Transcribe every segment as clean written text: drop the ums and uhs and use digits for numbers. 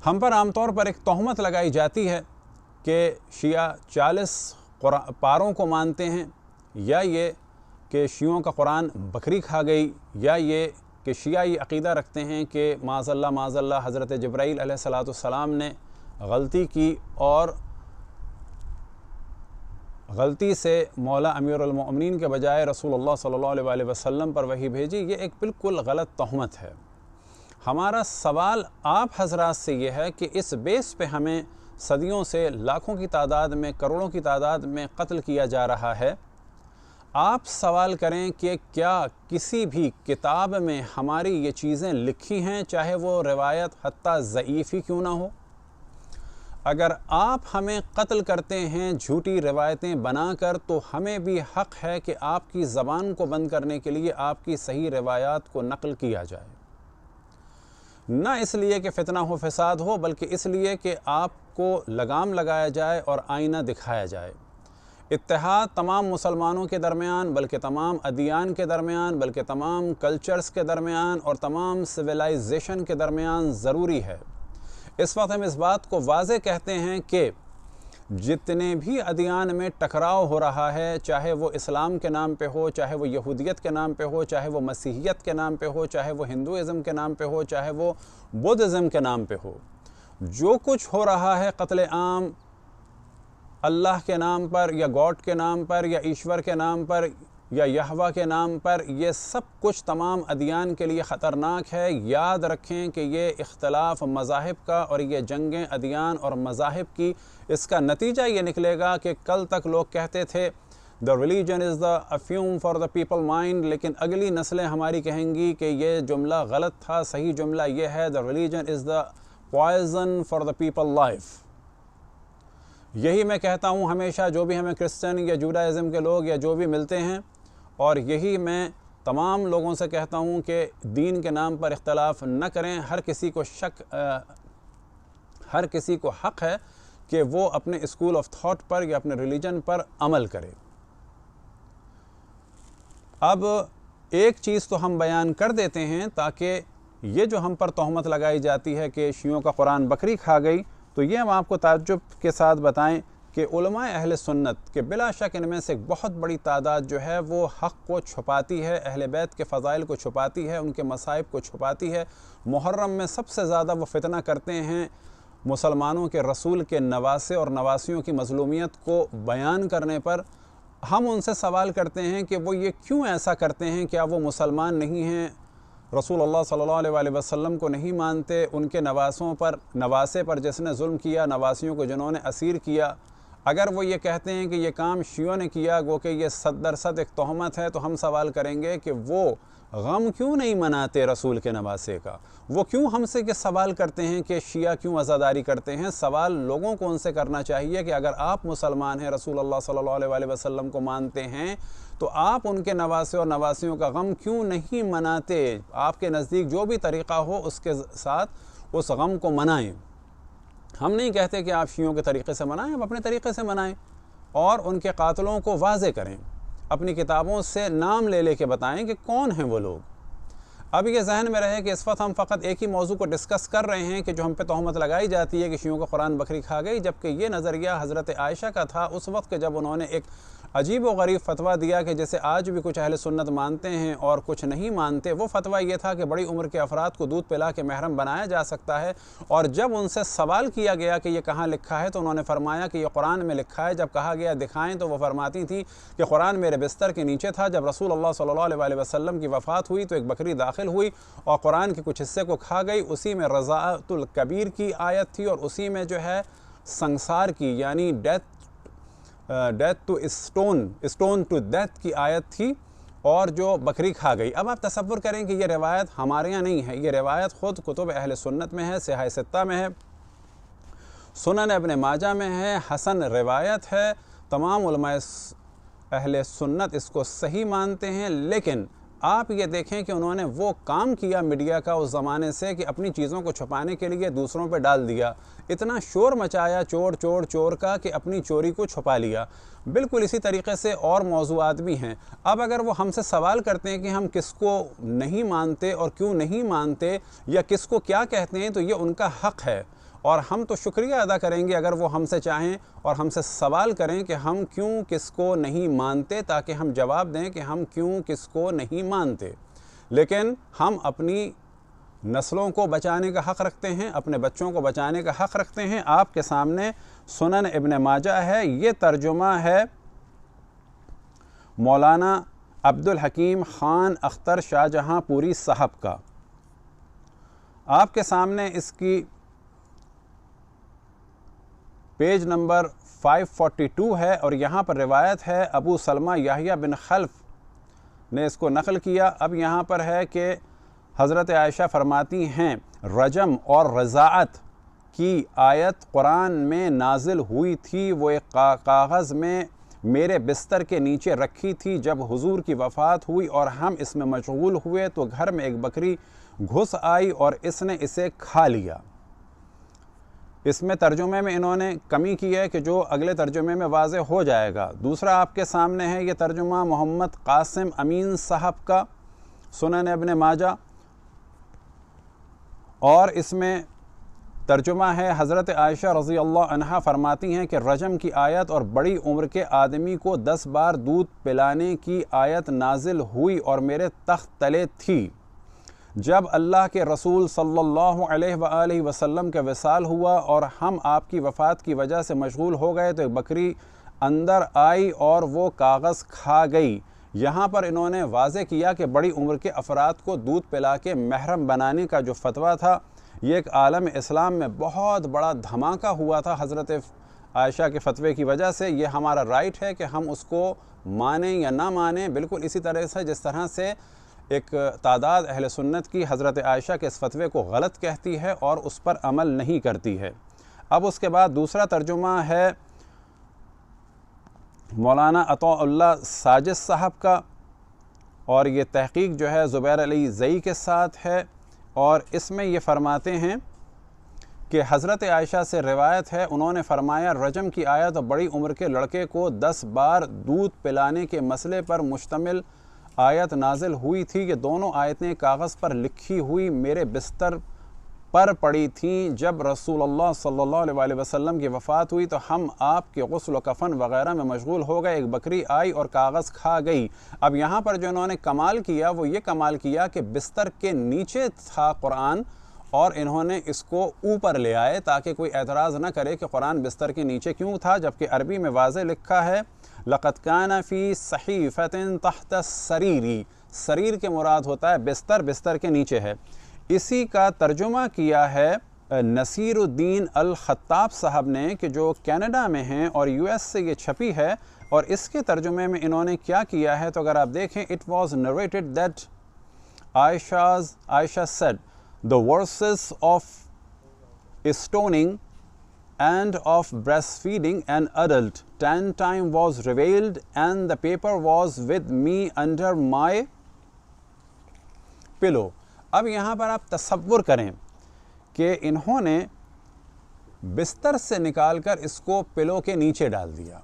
ہم پر عام طور پر ایک تہمت لگائی جاتی ہے کہ شیعہ 40 پاروں کو مانتے ہیں، یا یہ کہ شیعوں کا قرآن بکری کھا گئی، یا یہ کہ شیعہ یہ عقیدہ رکھتے ہیں کہ معاذ اللہ حضرت جبرائیل علیہ السلام نے غلطی کی اور غلطی سے مولا امیر المؤمنین کے بجائے رسول اللہ صلی اللہ علیہ وآلہ وسلم پر وحی بھیجی۔ یہ ایک بالکل غلط تہمت ہے۔ ہمارا سوال آپ حضرات سے یہ ہے کہ اس بیس پہ ہمیں صدیوں سے لاکھوں کی تعداد میں، کروڑوں کی تعداد میں قتل کیا جا رہا ہے۔ آپ سوال کریں کہ کیا کسی بھی کتاب میں ہماری یہ چیزیں لکھی ہیں، چاہے وہ روایت حتیٰ ضعیف ہی کیوں نہ ہو؟ اگر آپ ہمیں قتل کرتے ہیں جھوٹی روایتیں بنا کر، تو ہمیں بھی حق ہے کہ آپ کی زبان کو بند کرنے کے لیے آپ کی صحیح روایات کو نقل کیا جائے، نہ اس لیے کہ فتنہ ہو فساد ہو، بلکہ اس لیے کہ آپ کو لگام لگایا جائے اور آئینہ دکھایا جائے۔ اتحاد تمام مسلمانوں کے درمیان، بلکہ تمام ادیان کے درمیان، بلکہ تمام کلچرز کے درمیان اور تمام سویلائزیشن کے درمیان ضروری ہے۔ اس وقت ہم اس بات کو واضح کہتے ہیں کہ جتنے بھی ادیان میں ٹکراؤ ہو رہا ہے، چاہے وہ اسلام کے نام پہ ہو، چاہے وہ یہودیت کے نام پہ ہو، چاہے وہ مسیحیت کے نام پہ ہو، چاہے وہ ہندوازم کے نام پہ ہو، چاہے وہ بدھزم کے نام پہ ہو، جو کچھ ہو رہا ہے قتل عام اللہ کے نام پر یا گاڈ کے نام پر یا ایشور کے نام پر یا یہوہ کے نام پر، یہ سب کچھ تمام ادیان کے لیے خطرناک ہے۔ یاد رکھیں کہ یہ اختلاف مذاہب کا اور یہ جنگیں ادیان اور مذاہب کی، اس کا نتیجہ یہ نکلے گا کہ کل تک لوگ کہتے تھے the religion is the affume for the people mind، لیکن اگلی نسلیں ہماری کہیں گی کہ یہ جملہ غلط تھا، صحیح جملہ یہ ہے the religion is the poison for the people life۔ یہی میں کہتا ہوں ہمیشہ، جو بھی ہمیں کرسچن یا جوڈائزم کے لوگ یا جو بھی ملتے ہیں، اور یہی میں تمام لوگوں سے کہتا ہوں کہ دین کے نام پر اختلاف نہ کریں۔ ہر کسی کو حق ہے کہ وہ اپنے اسکول آف تھاٹ پر یا اپنے ریلیجن پر عمل کرے۔ اب ایک چیز تو ہم بیان کر دیتے ہیں تاکہ یہ جو ہم پر تہمت لگائی جاتی ہے کہ شیعوں کا قرآن بکری کھا گئی، تو یہ ہم آپ کو تعجب کے ساتھ بتائیں کہ علماء اہل سنت کے بلا شک ان میں سے ایک بہت بڑی تعداد جو ہے وہ حق کو چھپاتی ہے، اہل بیت کے فضائل کو چھپاتی ہے، ان کے مصائب کو چھپاتی ہے۔ محرم میں سب سے زیادہ وہ فتنہ کرتے ہیں مسلمانوں کے رسول کے نواسے اور نواسیوں کی مظلومیت کو بیان کرنے پر۔ ہم ان سے سوال کرتے ہیں کہ وہ یہ کیوں ایسا کرتے ہیں؟ کیا وہ مسلمان نہیں ہیں، رسول اللہ صلی اللہ علیہ وآلہ وسلم کو نہیں مانتے، ان کے نواسے پر جس نے ظلم کیا، نواسیوں کو جنہوں نے اسیر کیا؟ اگر وہ یہ کہتے ہیں کہ یہ کام شیعوں نے کیا، گو کہ یہ 100% ایک تہمت ہے، تو ہم سوال کریں گے کہ وہ غم کیوں نہیں مناتے رسول کے نواسے کا؟ وہ کیوں ہم سے یہ سوال کرتے ہیں کہ شیعہ کیوں عزاداری کرتے ہیں؟ سوال لوگوں کو ان سے کرنا چاہیے کہ اگر آپ مسلمان ہیں، رسول اللہ صلی اللہ علیہ وآلہ وسلم کو مانتے ہیں، تو آپ ان کے نواسے اور نواسیوں کا غم کیوں نہیں مناتے؟ آپ کے نزدیک جو بھی طریقہ ہو اس کے ساتھ اس غم کو منائیں۔ ہم نہیں کہتے کہ آپ شیعوں کے طریقے سے منائیں، آپ اپنے طریقے سے منائیں اور ان کے قاتلوں کو واضح کریں، اپنی کتابوں سے نام لے کے بتائیں کہ کون ہیں وہ لوگ۔ اب یہ ذہن میں رہے کہ اس وقت ہم فقط ایک ہی موضوع کو ڈسکس کر رہے ہیں کہ جو ہم پہ تہمت لگائی جاتی ہے کہ شیعوں کا قرآن بکری کھا گئی، جبکہ یہ نظریہ حضرت عائشہ کا تھا اس وقت کہ جب انہوں نے ایک عجیب و غریب فتویٰ دیا کہ جیسے آج بھی کچھ اہل سنت مانتے ہیں اور کچھ نہیں مانتے۔ وہ فتویٰ یہ تھا کہ بڑی عمر کے افراد کو دودھ پلا کے محرم بنایا جا سکتا ہے، اور جب ان سے سوال کیا گیا کہ یہ کہاں لکھا ہے تو انہوں نے فرمایا کہ یہ قرآن میں لکھا ہے۔ جب کہا گیا دکھائیں تو وہ فرماتی تھی کہ قرآن میرے بستر کے نیچے تھا، جب رسول اللہ صلی اللہ علیہ وآلہ وسلم کی وفات ہوئی تو ایک بکری داخل ہوئی اور قرآن کے کچھ حصے کو کھا گئی۔ اسی میں رضاعت الکبیر کی آیت تھی اور اسی میں جو ہے سنسار کی، یعنی death to stone to death کی آیت تھی، اور جو بکری کھا گئی۔ اب آپ تصور کریں کہ یہ روایت ہمارے یہاں نہیں ہے، یہ روایت خود کتب اہل سنت میں ہے، صحاح ستہ میں ہے، سنن ابن ماجہ میں ہے، حسن روایت ہے۔ تمام علماء اہل سنت اس کو صحیح مانتے ہیں، لیکن آپ یہ دیکھیں کہ انہوں نے وہ کام کیا میڈیا کا اس زمانے سے کہ اپنی چیزوں کو چھپانے کے لیے دوسروں پہ ڈال دیا، اتنا شور مچایا چور کا کہ اپنی چوری کو چھپا لیا۔ بالکل اسی طریقے سے اور موضوعات بھی ہیں۔ اب اگر وہ ہم سے سوال کرتے ہیں کہ ہم کس کو نہیں مانتے اور کیوں نہیں مانتے یا کس کو کیا کہتے ہیں، تو یہ ان کا حق ہے، اور ہم تو شکریہ ادا کریں گے اگر وہ ہم سے چاہیں اور ہم سے سوال کریں کہ ہم کیوں کس کو نہیں مانتے، تاکہ ہم جواب دیں کہ ہم کیوں کس کو نہیں مانتے۔ لیکن ہم اپنی نسلوں کو بچانے کا حق رکھتے ہیں، اپنے بچوں کو بچانے کا حق رکھتے ہیں۔ آپ کے سامنے سنن ابن ماجہ ہے، یہ ترجمہ ہے مولانا عبدالحکیم خان اختر شاہجہاں پوری صاحب کا۔ آپ کے سامنے اس کی پیج نمبر 542 ہے، اور یہاں پر روایت ہے ابو سلمہ یحییٰ بن خلف نے اس کو نقل کیا۔ اب یہاں پر ہے کہ حضرت عائشہ فرماتی ہیں رجم اور رضاعت کی آیت قرآن میں نازل ہوئی تھی، وہ ایک کاغذ میں میرے بستر کے نیچے رکھی تھی۔ جب حضور کی وفات ہوئی اور ہم اس میں مشغول ہوئے تو گھر میں ایک بکری گھس آئی اور اس نے اسے کھا لیا۔ اس میں ترجمے میں انہوں نے کمی کی ہے کہ جو اگلے ترجمے میں واضح ہو جائے گا۔ دوسرا آپ کے سامنے ہے یہ ترجمہ محمد قاسم امین صاحب کا سنن ابن ماجہ، اور اس میں ترجمہ ہے حضرت عائشہ رضی اللہ عنہا فرماتی ہیں کہ رجم کی آیت اور بڑی عمر کے آدمی کو 10 بار دودھ پلانے کی آیت نازل ہوئی اور میرے تخت تلے تھی۔ جب اللہ کے رسول صلی اللہ علیہ وآلہ وسلم کا وصال ہوا اور ہم آپ کی وفات کی وجہ سے مشغول ہو گئے تو ایک بکری اندر آئی اور وہ کاغذ کھا گئی۔ یہاں پر انہوں نے واضح کیا کہ بڑی عمر کے افراد کو دودھ پلا کے محرم بنانے کا جو فتویٰ تھا، یہ ایک عالم اسلام میں بہت بڑا دھماکہ ہوا تھا حضرت عائشہ کے فتوے کی وجہ سے۔ یہ ہمارا رائٹ ہے کہ ہم اس کو مانیں یا نہ مانیں، بالکل اسی طرح سے جس طرح سے ایک تعداد اہل سنت کی حضرت عائشہ کے اس فتوے کو غلط کہتی ہے اور اس پر عمل نہیں کرتی ہے۔ اب اس کے بعد دوسرا ترجمہ ہے مولانا عطاء اللہ ساجد صاحب کا، اور یہ تحقیق جو ہے زبیر علی زئی کے ساتھ ہے، اور اس میں یہ فرماتے ہیں کہ حضرت عائشہ سے روایت ہے، انہوں نے فرمایا رجم کی آیت اور بڑی عمر کے لڑکے کو 10 بار دودھ پلانے کے مسئلے پر مشتمل آیت نازل ہوئی تھی۔ یہ دونوں آیتیں کاغذ پر لکھی ہوئی میرے بستر پر پڑی تھیں۔ جب رسول اللہ صلی اللہ علیہ وآلہ وسلم کی وفات ہوئی تو ہم آپ کے غسل و کفن وغیرہ میں مشغول ہو گئے، ایک بکری آئی اور کاغذ کھا گئی۔ اب یہاں پر جو انہوں نے کمال کیا وہ یہ کمال کیا کہ بستر کے نیچے تھا قرآن، اور انہوں نے اس کو اوپر لے آئے تاکہ کوئی اعتراض نہ کرے کہ قرآن بستر کے نیچے کیوں تھا، جبکہ عربی میں واضح لکھا ہے لَقَدْ كَانَ فِي صَحِيفَةٍ تَحْتَ السَّرِيرِ، سریر کے مراد ہوتا ہے بستر، بستر کے نیچے ہے۔ اسی کا ترجمہ کیا ہے نصیر الدین الخطاب صاحب نے، کہ جو کینیڈا میں ہیں اور یو ایس سے یہ چھپی ہے، اور اس کے ترجمے میں انہوں نے کیا کیا ہے تو اگر آپ دیکھیں it was narrated that Aisha said the verses of stoning and of breastfeeding an adult 10 times was revealed and the paper was with me under my pillow۔ اب یہاں پر آپ تصور کریں کہ انہوں نے بستر سے نکال کر اس کو پلو کے نیچے ڈال دیا۔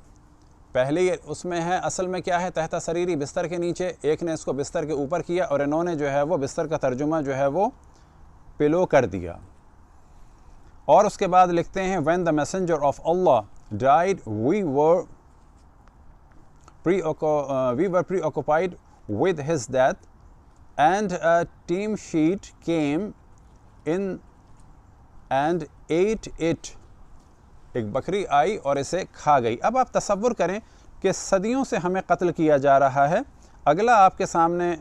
پہلے اس میں ہے، اصل میں کیا ہے، تحت سریری، بستر کے نیچے، ایک نے اس کو بستر کے اوپر کیا اور انہوں نے جو ہے وہ بستر کا ترجمہ جو ہے وہ پلو کر دیا۔ اور اس کے بعد لکھتے ہیں when the messenger of Allah died we were preoccupied with his death and a team sheet came in and ate it۔ ایک بکری آئی اور اسے کھا گئی۔ اب آپ تصور کریں کہ صدیوں سے ہمیں قتل کیا جا رہا ہے۔ اگلا آپ کے سامنے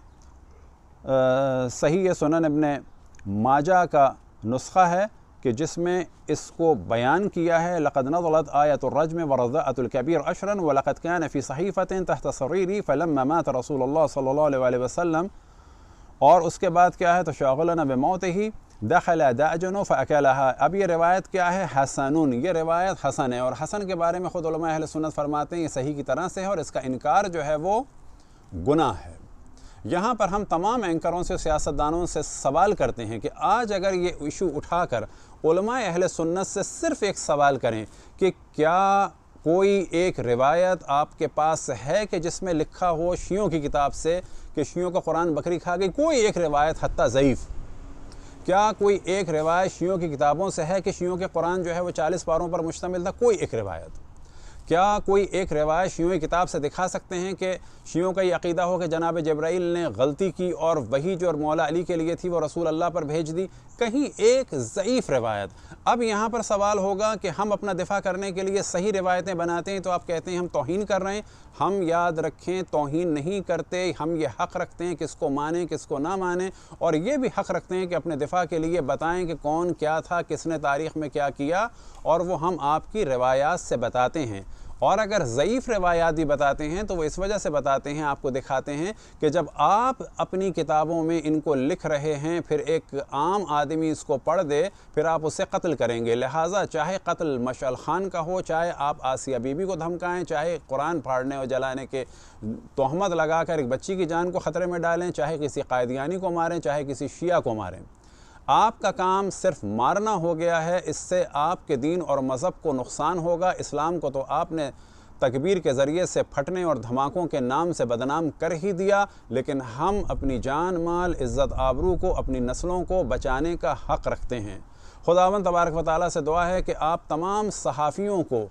صحیح سنن ابن ماجہ کا نسخہ ہے کہ جس میں اس کو بیان کیا ہے لَقَدْ نَزَلَتْ آیَةُ الرَّجْمِ وَرَضَعَةُ الْكَبِيرِ عَشْرًا وَلَقَدْ كَانَ فِي صَحِيفَةٍ تَحْتَ سَرِيرِي فَلَمَّا مَاتَ رَسُولُ اللَّهِ صلی اللہ علیہ وآلہ وسلم۔ اور اس کے بعد کیا ہے تشاغلنا بموتہ دخل دعجن فأکلها۔ اب یہ روایت کیا ہے، حسنون، یہ روایت حسن ہے، اور حسن کے بارے میں خود علماء اہل سنت فرماتے ہیں یہ صحیح کی طرح سے ہے اور اس کا انکار جو ہے وہ گناہ ہے۔ یہاں پر ہم تمام اینکروں سے، سیاستدانوں سے سوال کرتے ہیں کہ آج اگر یہ ایشو اٹھا کر علماء اہل سنت سے صرف ایک سوال کریں کہ کیا کوئی ایک روایت آپ کے پاس ہے کہ جس میں لکھا ہو شیعوں کی کتاب سے کہ شیعوں کا قرآن بکری کھا گئی، کوئی ایک روایت حتیٰ ضعیف کیا کوئی ایک روایت شیعوں کی کتابوں سے ہے کہ شیعوں کے قرآن جو ہے وہ 40 پاروں پر مشتمل تھا؟ کوئی ایک روایت۔ کیا کوئی ایک روایت شیعوں کی کتاب سے دکھا سکتے ہیں کہ شیعوں کا یہ عقیدہ ہو کہ جناب جبرائیل نے غلطی کی اور وہی جو مولا علی کے لیے تھی وہ رسول اللہ پر بھیج دی؟ کہیں ایک ضعیف روایت۔ اب یہاں پر سوال ہوگا کہ ہم اپنا دفاع کرنے کے لیے صحیح روایتیں بناتے ہیں تو آپ کہتے ہیں ہم توہین کر رہے ہیں۔ ہم یاد رکھیں توہین نہیں کرتے، ہم یہ حق رکھتے ہیں کس کو مانیں کس کو نہ مانیں، اور یہ بھی حق رکھتے ہیں کہ اپنے دفاع کے لیے بتائیں کہ کون کیا تھا، کس نے تاریخ میں کیا کیا، اور وہ ہم آپ کی روایات سے بتاتے ہیں۔ اور اگر ضعیف روایات بھی بتاتے ہیں تو وہ اس وجہ سے بتاتے ہیں، آپ کو دکھاتے ہیں کہ جب آپ اپنی کتابوں میں ان کو لکھ رہے ہیں پھر ایک عام آدمی اس کو پڑھ دے پھر آپ اسے قتل کریں گے۔ لہٰذا چاہے قتل مشعل خان کا ہو، چاہے آپ آسیہ بی بی کو دھمکائیں، چاہے قرآن پھاڑنے اور جلانے کے تہمت لگا کر ایک بچی کی جان کو خطرے میں ڈالیں، چاہے کسی قائدیانی کو ماریں، چاہے کسی شیعہ کو ماریں، آپ کا کام صرف مارنا ہو گیا ہے۔ اس سے آپ کے دین اور مذہب کو نقصان ہوگا۔ اسلام کو تو آپ نے تکبیر کے ذریعے سے پھٹنے اور دھماکوں کے نام سے بدنام کر ہی دیا، لیکن ہم اپنی جان مال عزت آبرو کو اپنی نسلوں کو بچانے کا حق رکھتے ہیں۔ خداوند تبارک و تعالیٰ سے دعا ہے کہ آپ تمام صحافیوں کو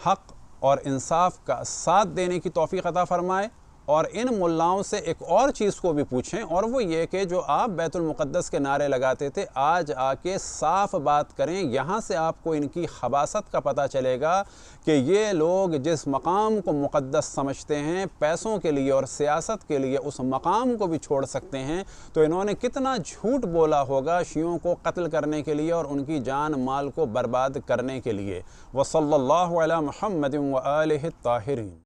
حق اور انصاف کا ساتھ دینے کی توفیق عطا فرمائے، اور ان ملاؤں سے ایک اور چیز کو بھی پوچھیں، اور وہ یہ کہ جو آپ بیت المقدس کے نعرے لگاتے تھے آج آ کے صاف بات کریں۔ یہاں سے آپ کو ان کی خباثت کا پتہ چلے گا کہ یہ لوگ جس مقام کو مقدس سمجھتے ہیں پیسوں کے لیے اور سیاست کے لیے اس مقام کو بھی چھوڑ سکتے ہیں، تو انہوں نے کتنا جھوٹ بولا ہوگا شیعوں کو قتل کرنے کے لیے اور ان کی جان مال کو برباد کرنے کے لیے۔ وصلی اللہ علی محمد وآلہ الطاہرین۔